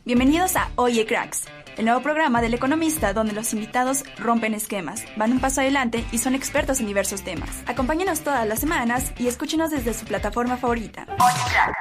Bienvenidos a Oye Cracks, el nuevo programa del Economista donde los invitados rompen esquemas, van un paso adelante y son expertos en diversos temas. Acompáñenos todas las semanas y escúchenos desde su plataforma favorita. Oye Cracks.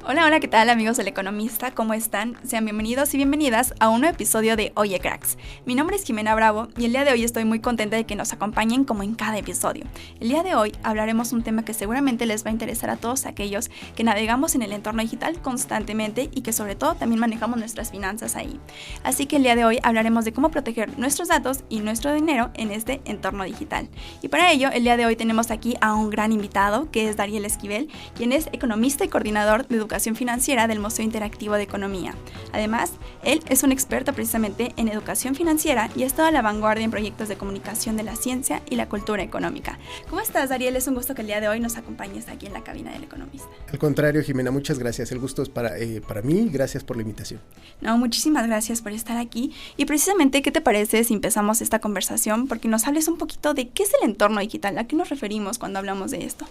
Hola, ¿qué tal amigos del Economista? ¿Cómo están? Sean bienvenidos y bienvenidas a un nuevo episodio de Oye Cracks. Mi nombre es Jimena Bravo y el día de hoy estoy muy contenta de que nos acompañen como en cada episodio. El día de hoy hablaremos un tema que seguramente les va a interesar a todos aquellos que navegamos en el entorno digital constantemente y que sobre todo también manejamos nuestras finanzas ahí. Así que el día de hoy hablaremos de cómo proteger nuestros datos y nuestro dinero en este entorno digital. Y para ello, el día de hoy tenemos aquí a un gran invitado que es Dariel Esquivel, quien es economista y coordinador de educación financiera del Museo Interactivo de Economía. Además, él es un experto precisamente en educación financiera y ha estado a la vanguardia en proyectos de comunicación de la ciencia y la cultura económica. ¿Cómo estás, Dariel? Es un gusto que el día de hoy nos acompañes aquí en la cabina del Economista. Al contrario, Jimena, muchas gracias. El gusto es para mí. Gracias por la invitación. No, muchísimas gracias por estar aquí. Y precisamente, ¿qué te parece si empezamos esta conversación? Porque nos hables un poquito de qué es el entorno digital, ¿a qué nos referimos cuando hablamos de esto?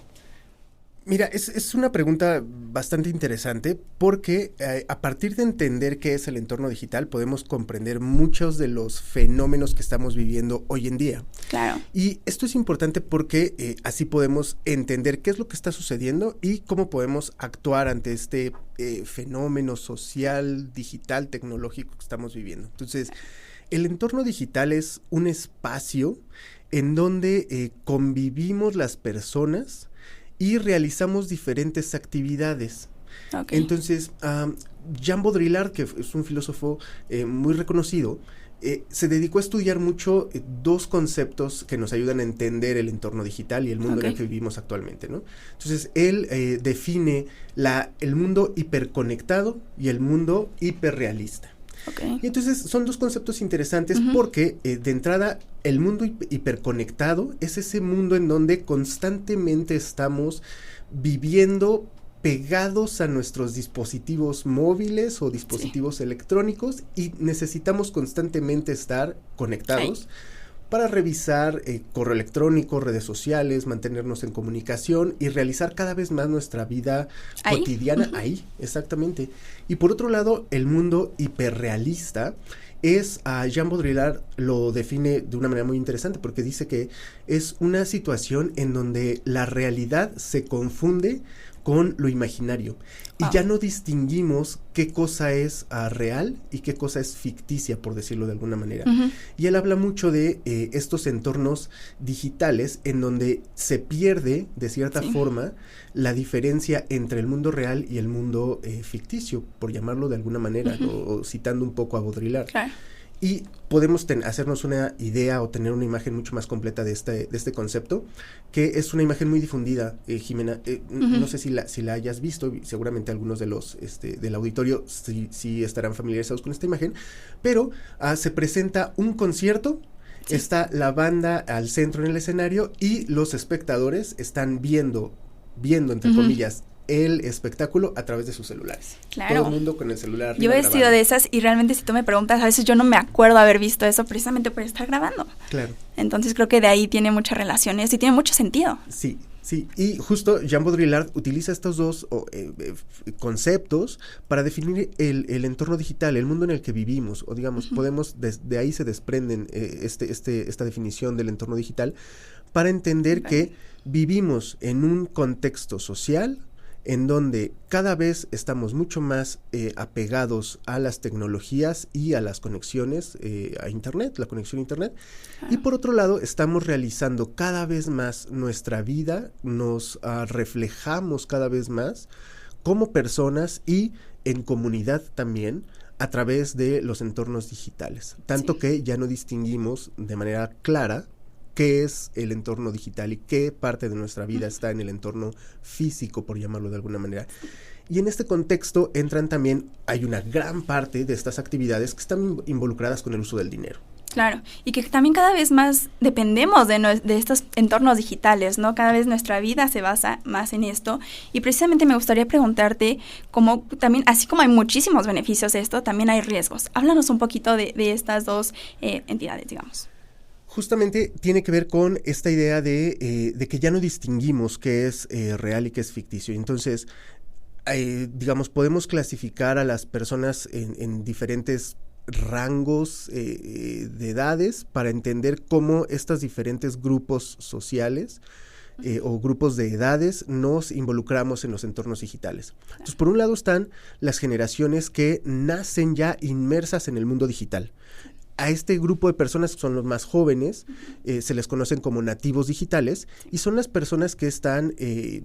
Mira, es una pregunta bastante interesante porque a partir de entender qué es el entorno digital podemos comprender muchos de los fenómenos que estamos viviendo hoy en día. Claro. Y esto es importante porque así podemos entender qué es lo que está sucediendo y cómo podemos actuar ante este fenómeno social, digital, tecnológico que estamos viviendo. Entonces, el entorno digital es un espacio en donde convivimos las personas y realizamos diferentes actividades. Okay. Entonces, Jean Baudrillard, que es un filósofo muy reconocido, se dedicó a estudiar mucho dos conceptos que nos ayudan a entender el entorno digital y el mundo en el que vivimos actualmente, ¿no? Entonces, él define el mundo hiperconectado y el mundo hiperrealista. Okay. Y entonces son dos conceptos interesantes porque de entrada el mundo hiperconectado es ese mundo en donde constantemente estamos viviendo pegados a nuestros dispositivos móviles o dispositivos electrónicos y necesitamos constantemente estar conectados para revisar correo electrónico, redes sociales, mantenernos en comunicación y realizar cada vez más nuestra vida cotidiana ahí, exactamente. Y por otro lado, el mundo hiperrealista es, Jean Baudrillard lo define de una manera muy interesante porque dice que es una situación en donde la realidad se confunde con lo imaginario y ya no distinguimos qué cosa es real y qué cosa es ficticia, por decirlo de alguna manera. Y él habla mucho de estos entornos digitales en donde se pierde de cierta forma la diferencia entre el mundo real y el mundo ficticio, por llamarlo de alguna manera, o citando un poco a Baudrillard. Claro. Y podemos hacernos una idea o tener una imagen mucho más completa de este concepto, que es una imagen muy difundida, Jimena. No sé si la hayas visto, seguramente algunos de los del auditorio sí estarán familiarizados con esta imagen, pero se presenta un concierto, está la banda al centro en el escenario y los espectadores están viendo entre comillas, el espectáculo a través de sus celulares. Claro. Todo el mundo con el celular arriba. Yo he sido de esas y realmente si tú me preguntas, a veces yo no me acuerdo haber visto eso precisamente por estar grabando. Claro. Entonces creo que de ahí tiene muchas relaciones y tiene mucho sentido. Sí. Y justo Jean Baudrillard utiliza estos dos conceptos para definir el entorno digital, el mundo en el que vivimos, o digamos, podemos, de ahí se desprenden esta definición del entorno digital, para entender que vivimos en un contexto social en donde cada vez estamos mucho más apegados a las tecnologías y a las conexiones a Internet, la conexión a Internet. Y por otro lado, estamos realizando cada vez más nuestra vida, nos reflejamos cada vez más como personas y en comunidad también a través de los entornos digitales. Tanto que ya no distinguimos de manera clara qué es el entorno digital y qué parte de nuestra vida está en el entorno físico, por llamarlo de alguna manera. Y en este contexto hay una gran parte de estas actividades que están involucradas con el uso del dinero. Claro, y que también cada vez más dependemos de estos entornos digitales, ¿no? Cada vez nuestra vida se basa más en esto y precisamente me gustaría preguntarte cómo también, así como hay muchísimos beneficios de esto, también hay riesgos. Háblanos un poquito de estas dos entidades, digamos. Justamente tiene que ver con esta idea de que ya no distinguimos qué es real y qué es ficticio. Entonces, digamos, podemos clasificar a las personas en diferentes rangos de edades para entender cómo estos diferentes grupos sociales o grupos de edades nos involucramos en los entornos digitales. Entonces, por un lado están las generaciones que nacen ya inmersas en el mundo digital. A este grupo de personas, que son los más jóvenes, se les conocen como nativos digitales, y son las personas que están,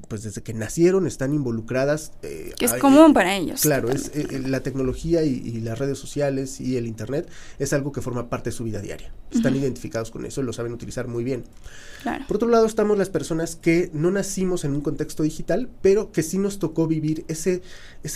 pues desde que nacieron, están involucradas. Que es común para ellos. Claro, es la tecnología y las redes sociales y el internet es algo que forma parte de su vida diaria. Están identificados con eso y lo saben utilizar muy bien. Claro. Por otro lado, estamos las personas que no nacimos en un contexto digital, pero que sí nos tocó vivir ese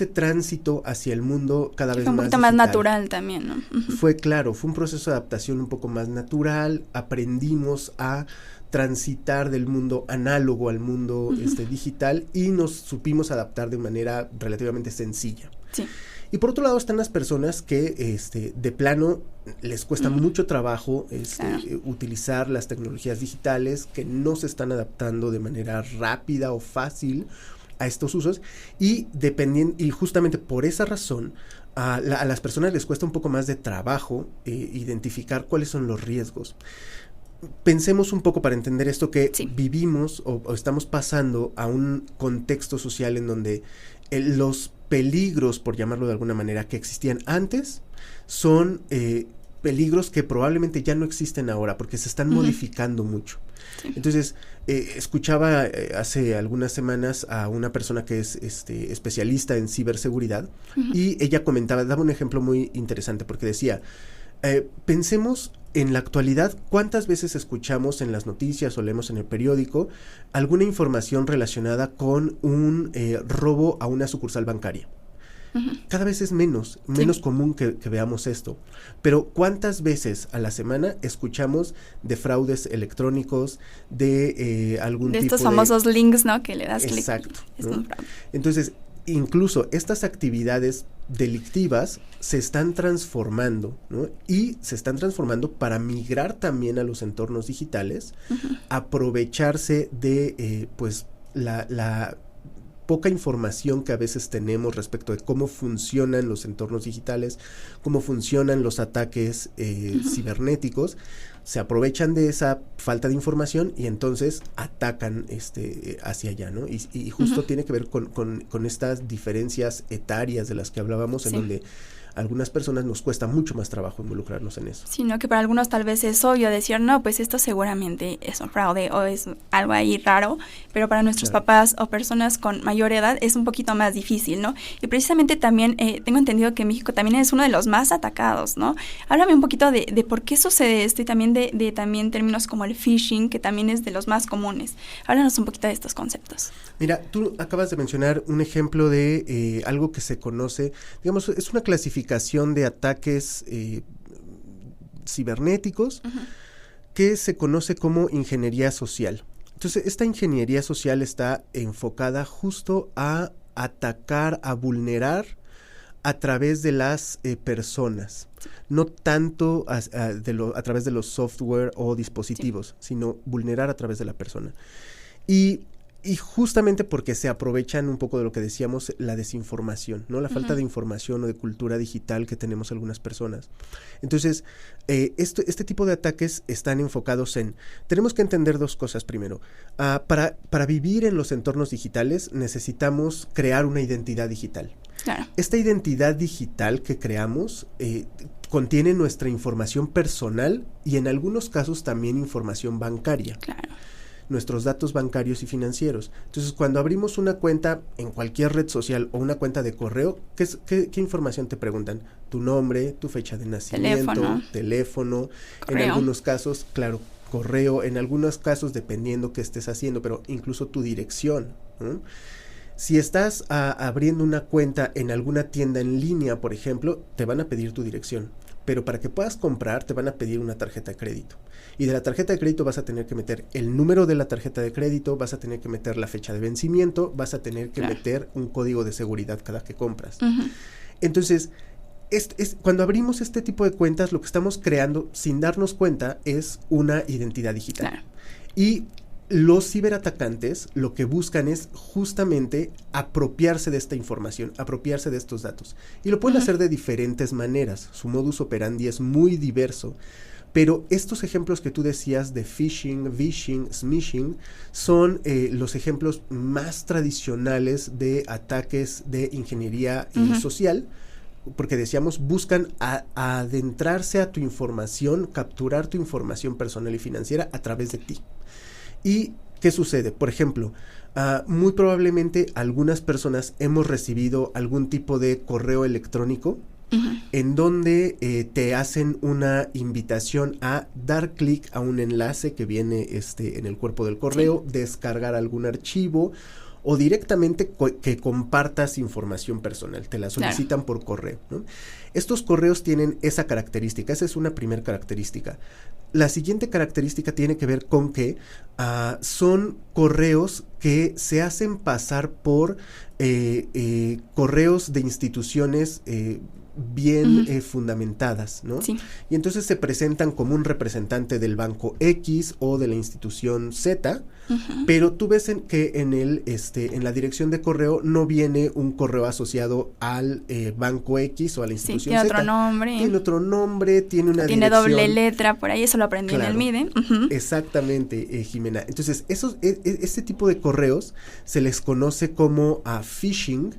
tránsito hacia el mundo cada vez más digital. Un poquito más natural también, ¿no? Fue un proceso de adaptación un poco más natural. Aprendimos a transitar del mundo análogo al mundo digital, y nos supimos adaptar de manera relativamente sencilla. Sí. Y por otro lado están las personas que de plano les cuesta mucho trabajo utilizar las tecnologías digitales, que no se están adaptando de manera rápida o fácil a estos usos, y justamente por esa razón a las personas les cuesta un poco más de trabajo identificar cuáles son los riesgos. Pensemos un poco para entender esto, que vivimos o estamos pasando a un contexto social en donde los peligros, por llamarlo de alguna manera, que existían antes, son peligros que probablemente ya no existen ahora, porque se están modificando mucho. Sí. Entonces, escuchaba hace algunas semanas a una persona que es especialista en ciberseguridad, y ella daba un ejemplo muy interesante, porque decía, pensemos en la actualidad, ¿cuántas veces escuchamos en las noticias o leemos en el periódico alguna información relacionada con un robo a una sucursal bancaria? Cada vez es menos común que veamos esto. Pero ¿cuántas veces a la semana escuchamos de fraudes electrónicos, de algún tipo de... estos famosos links, ¿no? Que le das clic. Exacto. Es un fraude. Entonces, incluso estas actividades delictivas se están transformando, ¿no? Y se están transformando para migrar también a los entornos digitales, aprovecharse de pues la poca información que a veces tenemos respecto de cómo funcionan los entornos digitales, cómo funcionan los ataques cibernéticos. Se aprovechan de esa falta de información y entonces atacan hacia allá, ¿no? Y justo tiene que ver con estas diferencias etarias de las que hablábamos, en donde a algunas personas nos cuesta mucho más trabajo involucrarnos en eso. Sino que para algunos tal vez es obvio decir, no, pues esto seguramente es un fraude o es algo ahí raro, pero para nuestros papás o personas con mayor edad es un poquito más difícil, ¿no? Y precisamente también tengo entendido que México también es uno de los más atacados, ¿no? Háblame un poquito de por qué sucede esto, y también de también términos como el phishing, que también es de los más comunes. Háblanos un poquito de estos conceptos. Mira, tú acabas de mencionar un ejemplo de algo que se conoce, digamos, es una clasificación de ataques cibernéticos que se conoce como ingeniería social. Entonces, esta ingeniería social está enfocada justo a atacar, a vulnerar a través de las personas, no tanto a través de los software o dispositivos, sino vulnerar a través de la persona. Y justamente porque se aprovechan un poco de lo que decíamos, la desinformación, ¿no? La falta de información o de cultura digital que tenemos algunas personas. Entonces, este tipo de ataques están enfocados tenemos que entender dos cosas primero. Para vivir en los entornos digitales necesitamos crear una identidad digital. Claro. Esta identidad digital que creamos contiene nuestra información personal y en algunos casos también información bancaria. Claro. Nuestros datos bancarios y financieros. Entonces, cuando abrimos una cuenta en cualquier red social o una cuenta de correo, ¿qué información te preguntan? Tu nombre, tu fecha de nacimiento, teléfono, en algunos casos, claro, correo, en algunos casos dependiendo qué estés haciendo, pero incluso tu dirección, ¿no? Si estás abriendo una cuenta en alguna tienda en línea, por ejemplo, te van a pedir tu dirección, pero para que puedas comprar te van a pedir una tarjeta de crédito. Y de la tarjeta de crédito vas a tener que meter el número de la tarjeta de crédito, vas a tener que meter la fecha de vencimiento, vas a tener que meter un código de seguridad cada que compras. Entonces, cuando abrimos este tipo de cuentas, lo que estamos creando, sin darnos cuenta, es una identidad digital. Claro. Y los ciberatacantes lo que buscan es justamente apropiarse de esta información, apropiarse de estos datos. Y lo pueden hacer de diferentes maneras. Su modus operandi es muy diverso. Pero estos ejemplos que tú decías de phishing, vishing, smishing, son los ejemplos más tradicionales de ataques de ingeniería social, porque decíamos, buscan adentrarse a tu información, capturar tu información personal y financiera a través de ti. ¿Y qué sucede? Por ejemplo, muy probablemente algunas personas hemos recibido algún tipo de correo electrónico en donde te hacen una invitación a dar clic a un enlace que viene en el cuerpo del correo, descargar algún archivo o directamente que compartas información personal, te la solicitan por correo, ¿no? Estos correos tienen esa característica, esa es una primera característica. La siguiente característica tiene que ver con que son correos que se hacen pasar por correos de instituciones bien fundamentadas, ¿no? Sí. Y entonces se presentan como un representante del banco X o de la institución Z, pero tú ves que en la dirección de correo no viene un correo asociado al banco X o a la institución tiene Z. Tiene otro nombre, tiene una tiene dirección. Doble letra por ahí, eso lo aprendí en el MIDE. Exactamente, Jimena. Entonces, este tipo de correos se les conoce como phishing,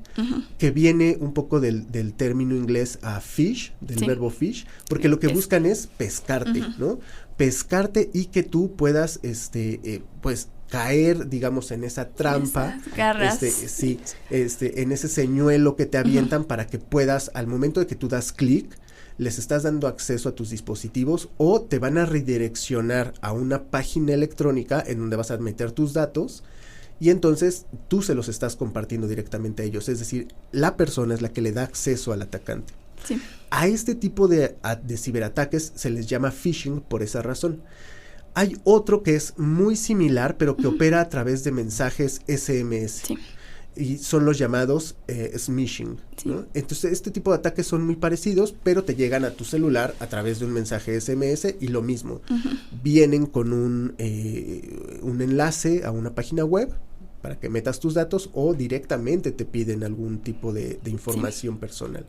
que viene un poco del término inglés fish, del verbo fish, porque lo que buscan es pescarte, ¿no? Pescarte y que tú puedas, pues, caer, digamos, en esa trampa, garras. En ese señuelo que te avientan para que puedas, al momento de que tú das clic, les estás dando acceso a tus dispositivos o te van a redireccionar a una página electrónica en donde vas a meter tus datos y entonces tú se los estás compartiendo directamente a ellos, es decir, la persona es la que le da acceso al atacante. Sí. A este tipo de ciberataques se les llama phishing por esa razón. Hay otro que es muy similar, pero que opera a través de mensajes SMS. Sí. Y son los llamados smishing, ¿no? Entonces, este tipo de ataques son muy parecidos, pero te llegan a tu celular a través de un mensaje SMS y lo mismo. Vienen con un enlace a una página web para que metas tus datos o directamente te piden algún tipo de información personal.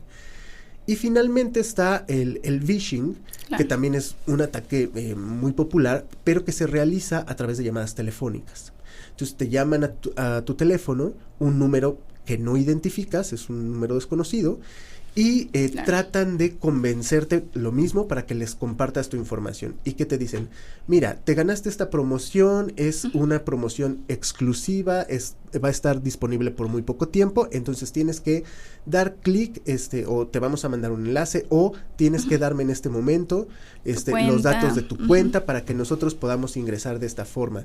Y finalmente está el vishing, que también es un ataque muy popular, pero que se realiza a través de llamadas telefónicas. Entonces te llaman a tu teléfono un número que no identificas, es un número desconocido, y tratan de convencerte lo mismo para que les compartas tu información. Y que te dicen, mira, te ganaste esta promoción, es una promoción exclusiva, va a estar disponible por muy poco tiempo, entonces tienes que dar clic, o te vamos a mandar un enlace, o tienes que darme en este momento los datos de tu cuenta para que nosotros podamos ingresar de esta forma.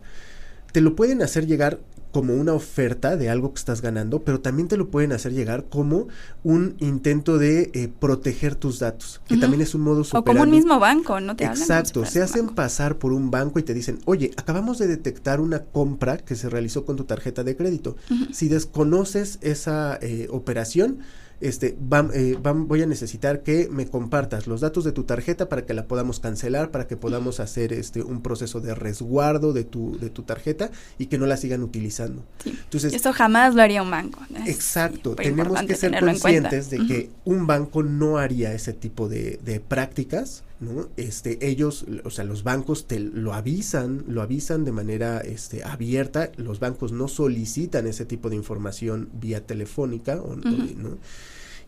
Te lo pueden hacer llegar como una oferta de algo que estás ganando, pero también te lo pueden hacer llegar como un intento de proteger tus datos, que también es un modus operandi. O como un mismo banco, ¿no? Te hablan. Exacto, se hacen pasar por un banco y te dicen, oye, acabamos de detectar una compra que se realizó con tu tarjeta de crédito. Si desconoces esa operación, voy a necesitar que me compartas los datos de tu tarjeta para que la podamos cancelar, para que podamos hacer un proceso de resguardo de tu tarjeta y que no la sigan utilizando. Sí. Entonces, eso jamás lo haría un banco. Exacto, tenemos que ser conscientes de que un banco no haría ese tipo de prácticas, ¿no? Ellos, o sea, los bancos te lo avisan de manera abierta, los bancos no solicitan ese tipo de información vía telefónica, ¿no?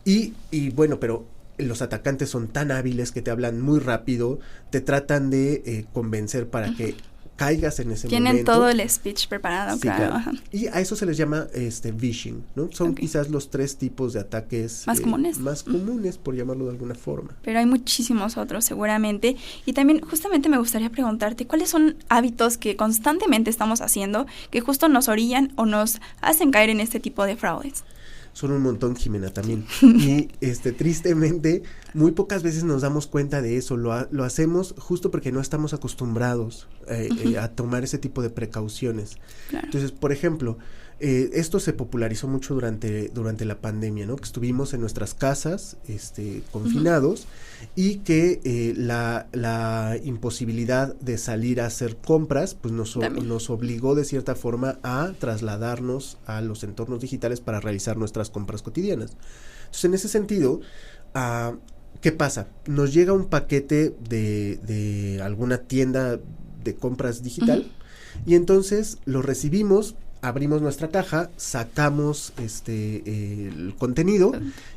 Y bueno, pero los atacantes son tan hábiles que te hablan muy rápido, te tratan de convencer para que caigas en ese momento. Tienen todo el speech preparado, claro. Y a eso se les llama vishing, ¿no? Son quizás los 3 tipos de ataques más comunes. Más comunes, por llamarlo de alguna forma. Pero hay muchísimos otros seguramente. Y también justamente me gustaría preguntarte, ¿cuáles son hábitos que constantemente estamos haciendo que justo nos orillan o nos hacen caer en este tipo de fraudes? Son un montón, Jimena, también. Y tristemente, muy pocas veces nos damos cuenta de eso. Lo hacemos justo porque no estamos acostumbrados a tomar ese tipo de precauciones. Claro. Entonces, por ejemplo, Esto se popularizó mucho durante la pandemia, ¿no? Que estuvimos en nuestras casas, confinados, y que la imposibilidad de salir a hacer compras, pues nos obligó de cierta forma a trasladarnos a los entornos digitales para realizar nuestras compras cotidianas. Entonces, en ese sentido, ¿qué pasa? Nos llega un paquete de alguna tienda de compras digital, y entonces lo recibimos, abrimos nuestra caja, sacamos el contenido,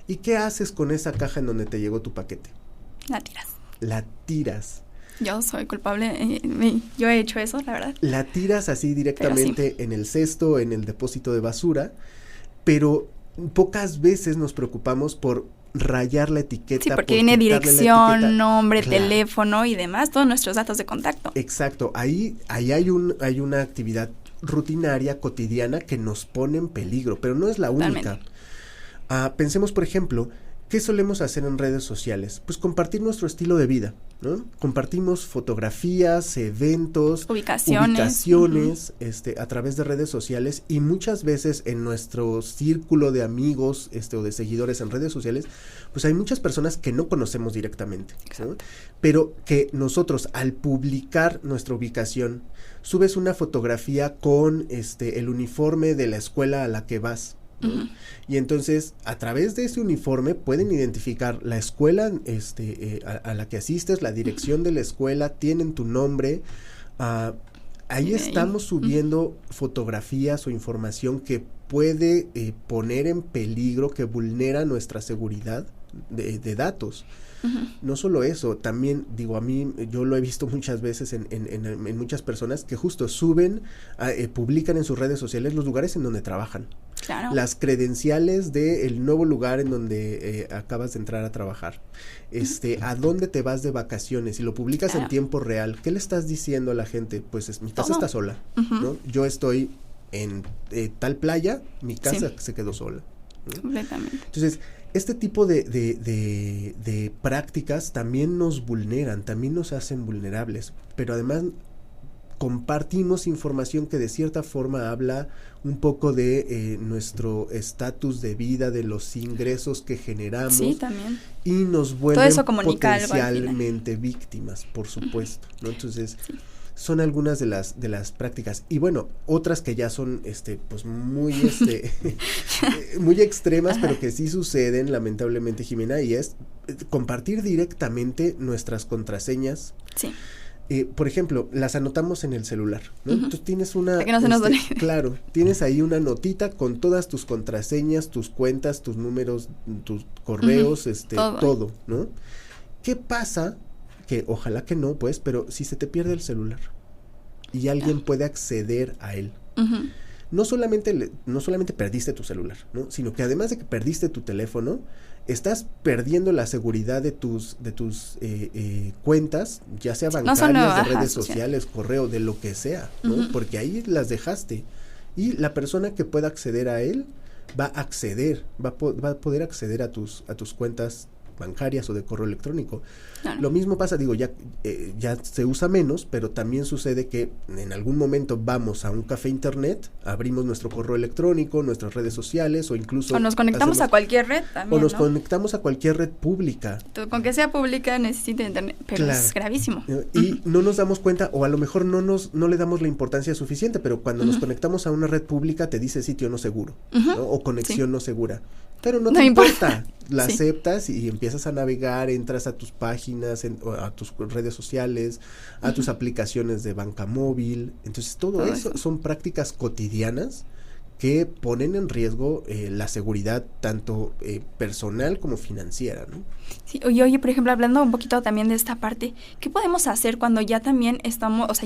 ¿y qué haces con esa caja en donde te llegó tu paquete? La tiras. Yo soy culpable, yo he hecho eso, la verdad. La tiras así directamente en el cesto, en el depósito de basura, pero pocas veces nos preocupamos por rayar la etiqueta. Sí, porque viene dirección, nombre, teléfono y demás, todos nuestros datos de contacto. Exacto, ahí hay una actividad rutinaria, cotidiana, que nos pone en peligro, pero no es la única. Pensemos, por ejemplo, ¿qué solemos hacer en redes sociales? Pues compartir nuestro estilo de vida, ¿no? Compartimos fotografías, eventos, ubicaciones, a través de redes sociales, y muchas veces en nuestro círculo de amigos, o de seguidores en redes sociales, pues hay muchas personas que no conocemos directamente, ¿no? Pero que nosotros, al publicar nuestra ubicación, subes una fotografía con el uniforme de la escuela a la que vas, ¿no? Y entonces, a través de ese uniforme pueden identificar la escuela a la que asistes, la dirección de la escuela, tienen tu nombre. Ahí estamos subiendo fotografías o información que puede poner en peligro, que vulnera nuestra seguridad de datos. No solo eso, también yo lo he visto muchas veces en muchas personas que justo suben, publican en sus redes sociales los lugares en donde trabajan. Claro. Las credenciales del nuevo lugar en donde acabas de entrar a trabajar. A dónde te vas de vacaciones, y lo publicas en tiempo real. ¿Qué le estás diciendo a la gente? Pues mi casa está sola, ¿no? Yo estoy en tal playa, mi casa se quedó sola, ¿no? Completamente. Entonces, este tipo de prácticas también nos vulneran, también nos hacen vulnerables, pero además compartimos información que de cierta forma habla un poco de nuestro estatus de vida, de los ingresos que generamos. Sí, también. Y nos vuelven todo eso comunica potencialmente víctimas, por supuesto, ¿no? Entonces, son algunas de las prácticas. Y bueno, otras que ya son pues muy muy extremas, pero que sí suceden lamentablemente, Jimena, y es compartir directamente nuestras contraseñas. Sí. Por ejemplo, las anotamos en el celular, ¿no? Entonces tienes para que no se nos duele. Claro, tienes ahí una notita con todas tus contraseñas, tus cuentas, tus números, tus correos, todo, ¿no? ¿Qué pasa? Que ojalá que no, pues, pero si se te pierde el celular y alguien puede acceder a él, no solamente perdiste tu celular, ¿no? Sino que además de que perdiste tu teléfono, estás perdiendo la seguridad de tus cuentas, ya sea bancarias, de redes sociales, correo, de lo que sea, ¿no? Porque ahí las dejaste, y la persona que pueda acceder a él va a poder acceder a tus cuentas bancarias o de correo electrónico. Claro. Lo mismo pasa, ya se usa menos, pero también sucede que en algún momento vamos a un café internet, abrimos nuestro correo electrónico, nuestras redes sociales, o incluso nos conectamos a cualquier red también, o nos conectamos a cualquier red pública. Con que sea pública necesita internet, pero es gravísimo. Y no nos damos cuenta, o a lo mejor no le damos la importancia suficiente, pero cuando nos conectamos a una red pública te dice sitio no seguro, ¿no? O conexión no segura. Pero no te importa, la aceptas y empiezas a navegar, entras a tus páginas, a tus redes sociales, a tus aplicaciones de banca móvil. Entonces todo eso son prácticas cotidianas que ponen en riesgo la seguridad tanto personal como financiera, ¿no? Sí, oye, por ejemplo, hablando un poquito también de esta parte, ¿qué podemos hacer cuando ya también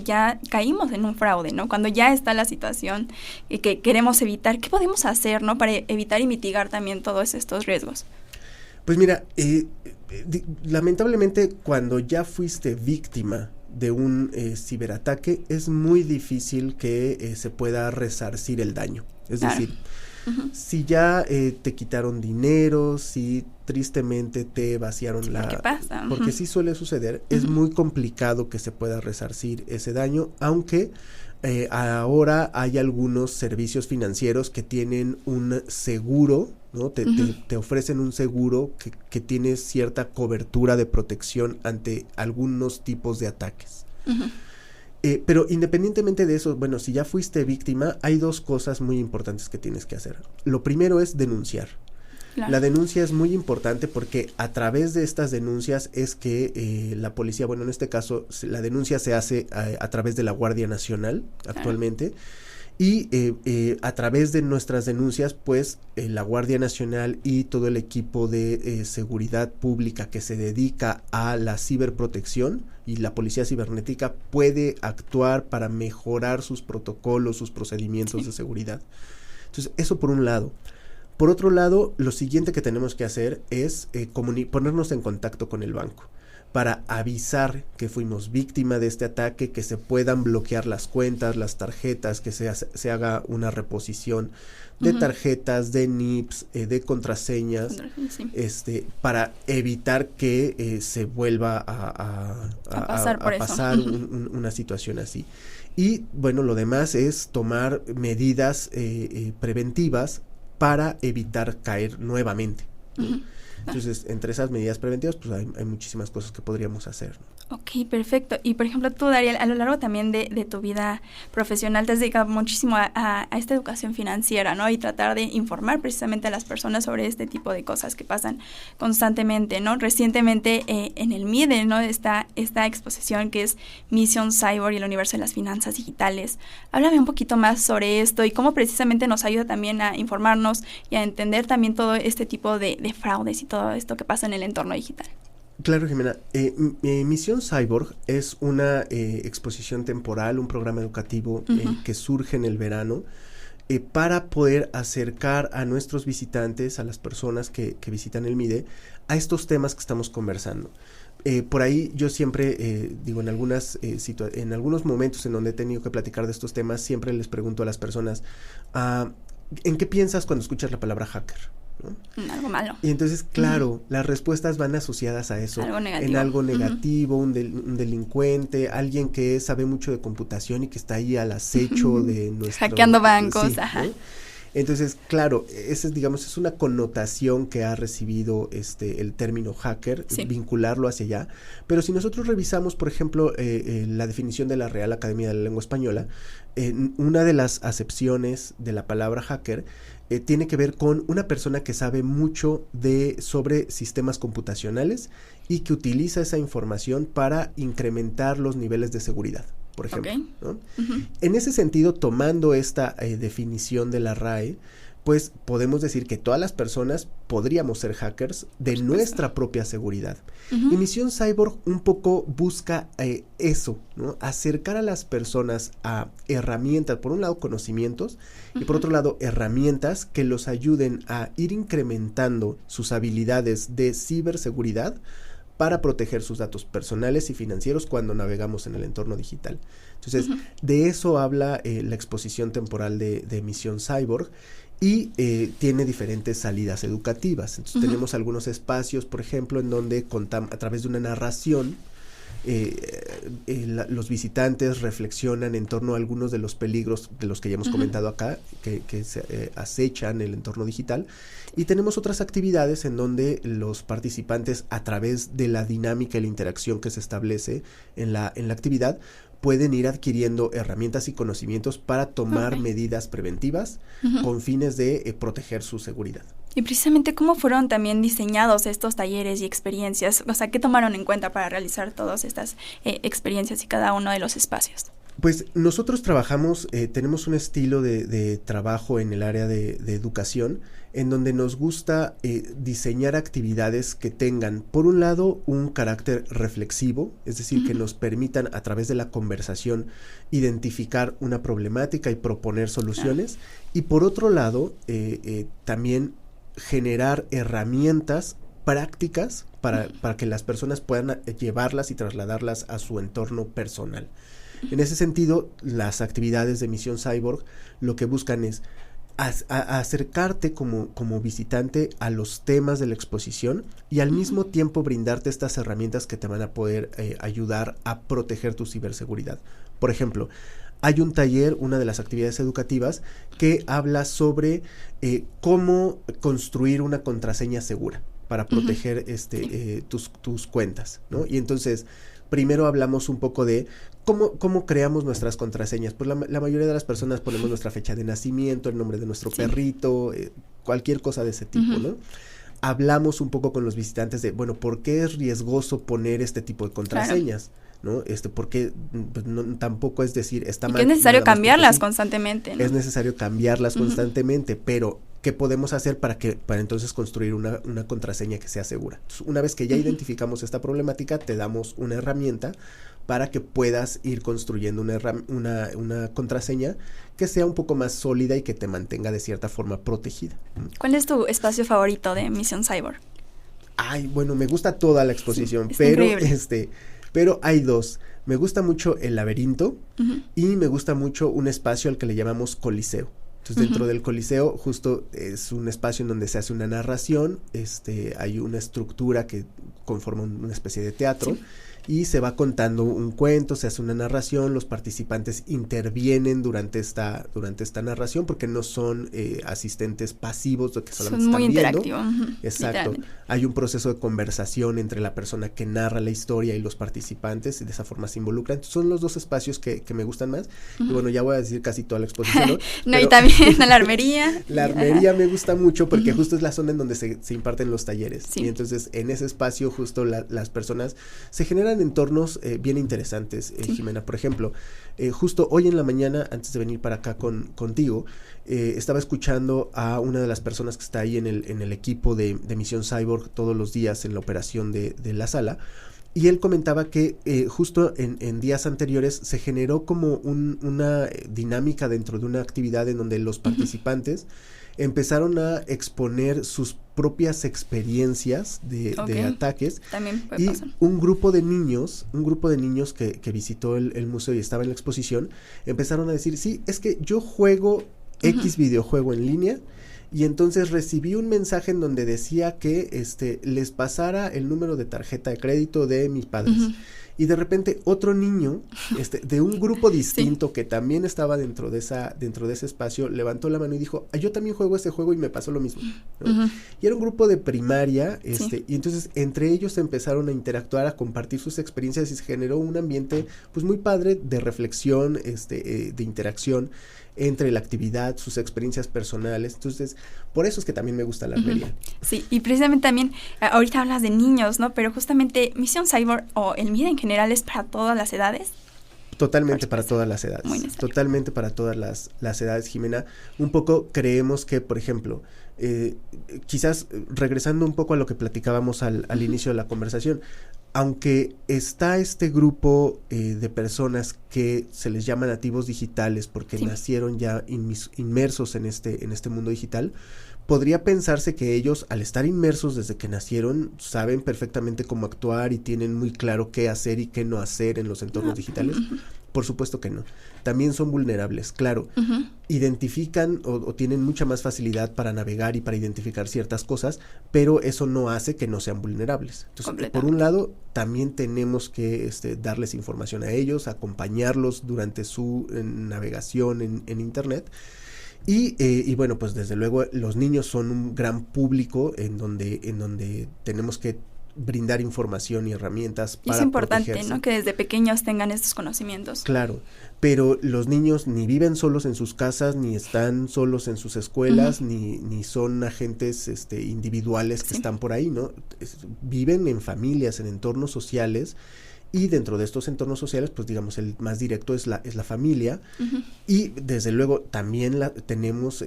ya caímos en un fraude, ¿no? Cuando ya está la situación que queremos evitar, ¿qué podemos hacer, ¿no? Para evitar y mitigar también todos estos riesgos. Pues mira, lamentablemente cuando ya fuiste víctima de un ciberataque, es muy difícil que se pueda resarcir el daño. Es decir, si ya te quitaron dinero, si tristemente te vaciaron ¿Qué pasa? Porque sí suele suceder, es muy complicado que se pueda resarcir ese daño, aunque ahora hay algunos servicios financieros que tienen un seguro, ¿no? Te ofrecen un seguro que tiene cierta cobertura de protección ante algunos tipos de ataques. Pero independientemente de eso, bueno, si ya fuiste víctima, hay dos cosas muy importantes que tienes que hacer. Lo primero es denunciar. Claro. La denuncia es muy importante porque a través de estas denuncias es que la policía, bueno, en este caso la denuncia se hace a través de la Guardia Nacional actualmente. Y a través de nuestras denuncias, pues la Guardia Nacional y todo el equipo de seguridad pública que se dedica a la ciberprotección y la policía cibernética puede actuar para mejorar sus protocolos, sus procedimientos de seguridad. Entonces, eso por un lado. Por otro lado, lo siguiente que tenemos que hacer es ponernos en contacto con el banco para avisar que fuimos víctima de este ataque, que se puedan bloquear las cuentas, las tarjetas, que se haga una reposición de tarjetas, de NIPS, de contraseñas, para evitar que se vuelva a pasar una situación así. Y bueno, lo demás es tomar medidas preventivas para evitar caer nuevamente. Entonces, entre esas medidas preventivas, pues hay muchísimas cosas que podríamos hacer, ¿no? Ok, perfecto. Y, por ejemplo, tú, Dariel, a lo largo también de tu vida profesional te has dedicado muchísimo a esta educación financiera, ¿no? Y tratar de informar precisamente a las personas sobre este tipo de cosas que pasan constantemente, ¿no? Recientemente en el MIDE, ¿no? Está esta exposición que es Misión Cyborg y el universo de las finanzas digitales. Háblame un poquito más sobre esto y cómo precisamente nos ayuda también a informarnos y a entender también todo este tipo de fraudes y todo esto que pasa en el entorno digital. Claro, Jimena. Misión Cyborg es una exposición temporal, un programa educativo que surge en el verano para poder acercar a nuestros visitantes, a las personas que visitan el MIDE, a estos temas que estamos conversando. Por ahí yo siempre digo, en algunos momentos en donde he tenido que platicar de estos temas, siempre les pregunto a las personas, ¿en qué piensas cuando escuchas la palabra hacker? ¿No? Algo malo. Y entonces, claro, las respuestas van asociadas a eso. En algo negativo, un delincuente, alguien que sabe mucho de computación y que está ahí al acecho de nuestro... Hackeando bancos, sí, ajá. ¿No? Entonces, claro, esa es una connotación que ha recibido el término hacker, vincularlo hacia allá. Pero si nosotros revisamos, por ejemplo, la definición de la Real Academia de la Lengua Española, una de las acepciones de la palabra hacker tiene que ver con una persona que sabe mucho sobre sistemas computacionales y que utiliza esa información para incrementar los niveles de seguridad, por ejemplo. Okay. ¿No? En ese sentido, tomando esta definición de la RAE, pues podemos decir que todas las personas podríamos ser hackers de nuestra propia seguridad. Y Misión Cyborg un poco busca eso, ¿no? Acercar a las personas a herramientas, por un lado conocimientos, y por otro lado herramientas que los ayuden a ir incrementando sus habilidades de ciberseguridad para proteger sus datos personales y financieros cuando navegamos en el entorno digital. Entonces, de eso habla la exposición temporal de Misión Cyborg. Y tiene diferentes salidas educativas. Entonces tenemos algunos espacios, por ejemplo, en donde contamos a través de una narración, los visitantes reflexionan en torno a algunos de los peligros de los que ya hemos comentado acá, que se acechan el entorno digital. Y tenemos otras actividades en donde los participantes, a través de la dinámica y la interacción que se establece en la actividad, pueden ir adquiriendo herramientas y conocimientos para tomar medidas preventivas con fines de proteger su seguridad. Y precisamente, ¿cómo fueron también diseñados estos talleres y experiencias? O sea, ¿qué tomaron en cuenta para realizar todas estas experiencias y cada uno de los espacios? Pues nosotros trabajamos, tenemos un estilo de trabajo en el área de educación, en donde nos gusta diseñar actividades que tengan, por un lado, un carácter reflexivo, es decir, que nos permitan a través de la conversación identificar una problemática y proponer soluciones, y por otro lado, también generar herramientas prácticas para que las personas puedan llevarlas y trasladarlas a su entorno personal. En ese sentido, las actividades de Misión Cyborg lo que buscan es acercarte como visitante a los temas de la exposición y al mismo tiempo brindarte estas herramientas que te van a poder ayudar a proteger tu ciberseguridad. Por ejemplo, hay un taller, una de las actividades educativas, que habla sobre cómo construir una contraseña segura para proteger tus cuentas, ¿no? Y entonces, primero hablamos un poco de cómo creamos nuestras contraseñas. Pues la mayoría de las personas ponemos nuestra fecha de nacimiento, el nombre de nuestro perrito, cualquier cosa de ese tipo, ¿no? Hablamos un poco con los visitantes de, bueno, ¿por qué es riesgoso poner este tipo de contraseñas? Claro. ¿No? Porque pues, tampoco es decir, está mal. Que es necesario cambiarlas constantemente, ¿no? Es necesario cambiarlas constantemente, pero ¿qué podemos hacer para entonces construir una contraseña que sea segura? Entonces, una vez que ya identificamos esta problemática, te damos una herramienta para que puedas ir construyendo una contraseña que sea un poco más sólida y que te mantenga de cierta forma protegida. ¿Cuál es tu espacio favorito de Misión Cyborg? Ay, bueno, me gusta toda la exposición, sí, pero hay dos. Me gusta mucho el laberinto y me gusta mucho un espacio al que le llamamos coliseo. Entonces, dentro del coliseo, justo es un espacio en donde se hace una narración, hay una estructura que conforma una especie de teatro, y se va contando un cuento, se hace una narración, los participantes intervienen durante esta narración, porque no son asistentes pasivos, que solamente son muy están viendo. Interactivo. Exacto. Hay un proceso de conversación entre la persona que narra la historia y los participantes, y de esa forma se involucran. Entonces, son los dos espacios que me gustan más. Y bueno, ya voy a decir casi toda la exposición, ¿no? No, y también la armería. La armería me gusta mucho porque justo es la zona en donde se imparten los talleres. Y entonces, en ese espacio, justo las personas se generan entornos bien interesantes, Jimena. Por ejemplo, justo hoy en la mañana, antes de venir para acá contigo, estaba escuchando a una de las personas que está ahí en el equipo de Misión Cyborg todos los días en la operación de la sala, y él comentaba que justo en días anteriores se generó como una dinámica dentro de una actividad en donde los participantes empezaron a exponer sus propias experiencias de ataques. También puede pasar. Un grupo de niños que visitó el museo y estaba en la exposición, empezaron a decir, sí, es que yo juego X videojuego en línea, y entonces recibí un mensaje en donde decía que les pasara el número de tarjeta de crédito de mis padres. Y de repente otro niño de un grupo distinto que también estaba dentro de ese espacio levantó la mano y dijo, yo también juego este juego y me pasó lo mismo, ¿no? Y era un grupo de primaria, y entonces entre ellos empezaron a interactuar, a compartir sus experiencias, y se generó un ambiente pues muy padre de reflexión, de interacción entre la actividad, sus experiencias personales. Entonces, por eso es que también me gusta la armería. Sí, y precisamente también, ahorita hablas de niños, ¿no? Pero justamente Misión Cyborg o el MIDA en general es para todas las edades. Totalmente para todas las edades. Totalmente para todas las edades, Jimena. Un poco creemos que, por ejemplo, quizás regresando un poco a lo que platicábamos al inicio de la conversación, aunque está este grupo de personas que se les llama nativos digitales porque nacieron ya inmersos en este mundo digital, podría pensarse que ellos, al estar inmersos desde que nacieron, saben perfectamente cómo actuar y tienen muy claro qué hacer y qué no hacer en los entornos digitales. Por supuesto que no. También son vulnerables, claro. Identifican o tienen mucha más facilidad para navegar y para identificar ciertas cosas, pero eso no hace que no sean vulnerables. Entonces, por un lado, también tenemos que darles información a ellos, acompañarlos durante su navegación en Internet. Y bueno, pues desde luego los niños son un gran público en donde tenemos que brindar información y herramientas para es importante, protegerse. ¿no? Que desde pequeños tengan estos conocimientos. Claro, pero los niños ni viven solos en sus casas, ni están solos en sus escuelas, ni son agentes individuales que están por ahí, ¿no? Viven en familias, en entornos sociales. Y dentro de estos entornos sociales, pues digamos, el más directo es la familia. Y desde luego también tenemos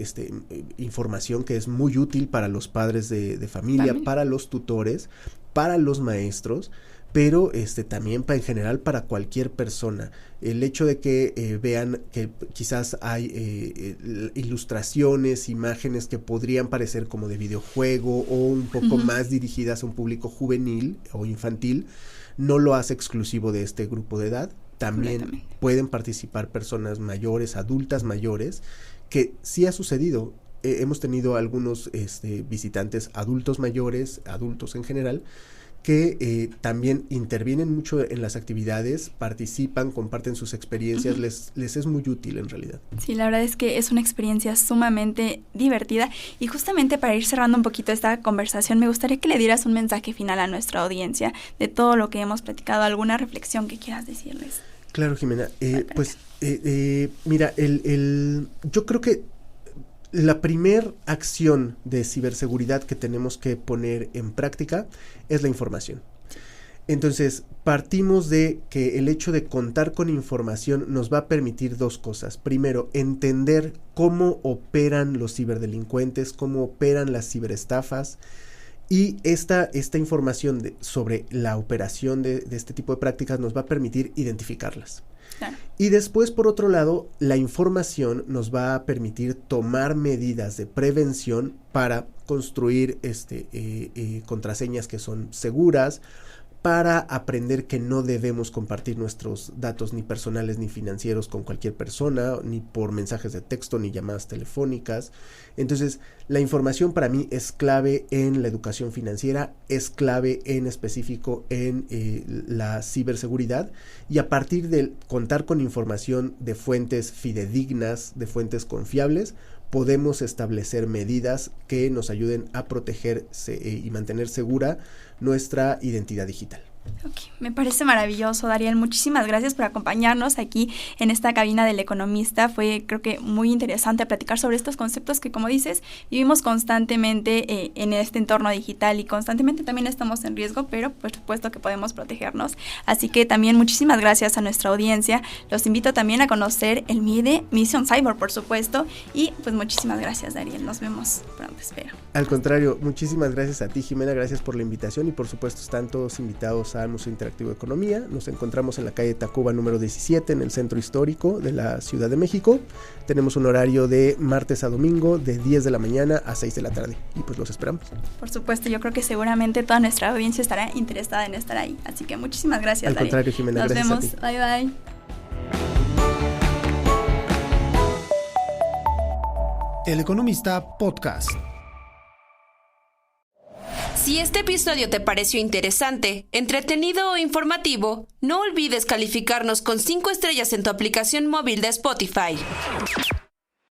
información que es muy útil para los padres de familia, para los tutores, para los maestros, pero también en general para cualquier persona. El hecho de que vean que quizás hay ilustraciones, imágenes que podrían parecer como de videojuego o un poco más dirigidas a un público juvenil o infantil, no lo hace exclusivo de este grupo de edad. También pueden participar personas mayores, adultas mayores, que sí ha sucedido. Hemos tenido algunos visitantes adultos mayores, adultos en general, que también intervienen mucho en las actividades, participan, comparten sus experiencias, les es muy útil en realidad. Sí, la verdad es que es una experiencia sumamente divertida y justamente para ir cerrando un poquito esta conversación me gustaría que le dieras un mensaje final a nuestra audiencia de todo lo que hemos platicado, alguna reflexión que quieras decirles. Claro, Jimena, mira, yo creo que la primer acción de ciberseguridad que tenemos que poner en práctica es la información. Entonces, partimos de que el hecho de contar con información nos va a permitir dos cosas. Primero, entender cómo operan los ciberdelincuentes, cómo operan las ciberestafas, y esta información sobre la operación de este tipo de prácticas nos va a permitir identificarlas. Claro. Y después, por otro lado, la información nos va a permitir tomar medidas de prevención para construir contraseñas que son seguras, para aprender que no debemos compartir nuestros datos ni personales ni financieros con cualquier persona, ni por mensajes de texto, ni llamadas telefónicas. Entonces, la información para mí es clave en la educación financiera, es clave en específico en la ciberseguridad, y a partir de contar con información de fuentes fidedignas, de fuentes confiables, podemos establecer medidas que nos ayuden a proteger y mantener segura nuestra identidad digital. Ok, me parece maravilloso, Dariel. Muchísimas gracias por acompañarnos aquí en esta cabina del Economista. Fue, creo que, muy interesante platicar sobre estos conceptos que, como dices, vivimos constantemente en este entorno digital y constantemente también estamos en riesgo, pero por supuesto que podemos protegernos. Así que también muchísimas gracias a nuestra audiencia. Los invito también a conocer el MIDE, Mission Cyber, por supuesto. Y pues muchísimas gracias, Dariel. Nos vemos pronto, espero. Al contrario, muchísimas gracias a ti, Jimena. Gracias por la invitación y por supuesto están todos invitados al Museo Interactivo de Economía. Nos encontramos en la calle Tacuba número 17 en el centro histórico de la Ciudad de México. Tenemos un horario de martes a domingo de 10 de la mañana a 6 de la tarde y pues los esperamos. Por supuesto, yo creo que seguramente toda nuestra audiencia estará interesada en estar ahí, así que muchísimas gracias. Al contrario, Jimena, nos gracias vemos. a ti. Bye bye. El Economista Podcast. Si este episodio te pareció interesante, entretenido o informativo, no olvides calificarnos con 5 estrellas en tu aplicación móvil de Spotify.